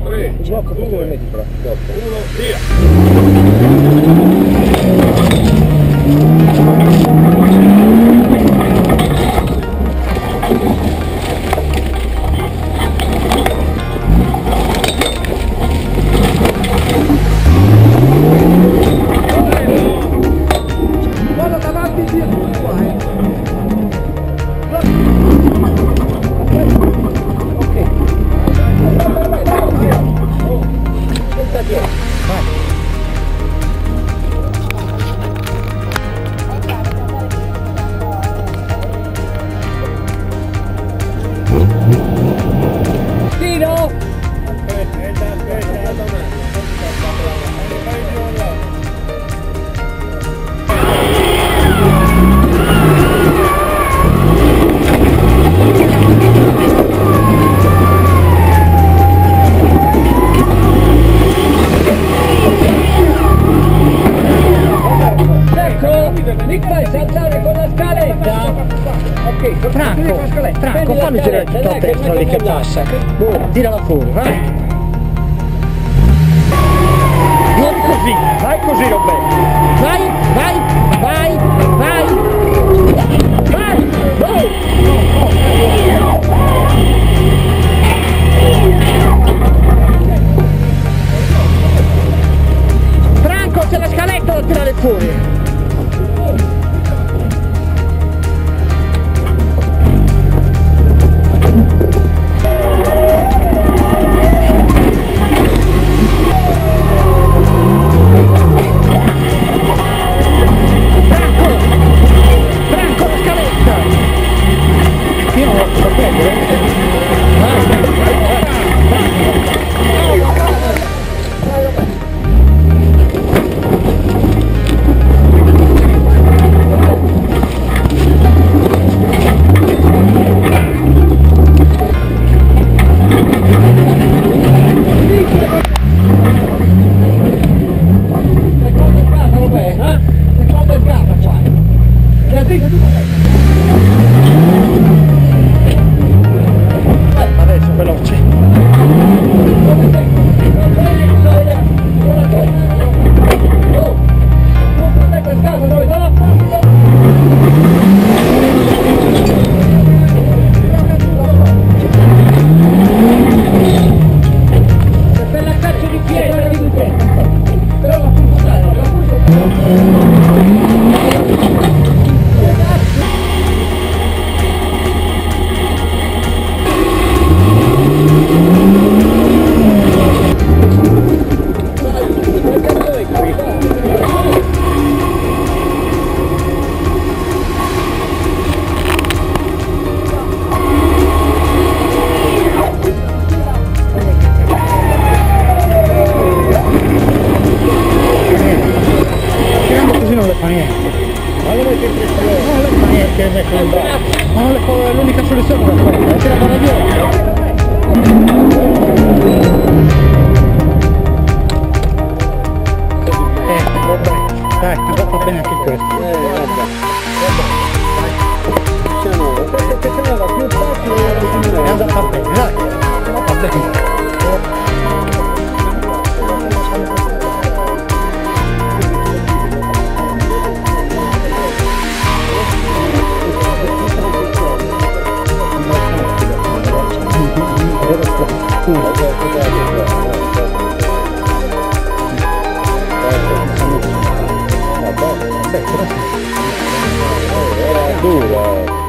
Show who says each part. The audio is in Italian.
Speaker 1: 3,
Speaker 2: blocco, tu dove metti però?
Speaker 1: 1, via!
Speaker 2: Guarda davanti e dietro qua,
Speaker 3: Tino! Mi fai saltare con la scaletta? Ok, Franco, fammi girare tutto a destra lì che passa. Tirala fuori, vai. Non così, vai così Roberto. Vai, vai, vai, vai. Vai, vai. Franco, c'è la scaletta da tirare fuori. Adesso veloce. Per la caccia di piede di però la non le fa niente. Ma non è che non le fa niente, non le fa, l'unica soluzione è quella, tira con la via. Vabbè, dai, va bene anche questo. È andata bene, dai, va bene.
Speaker 1: Dura.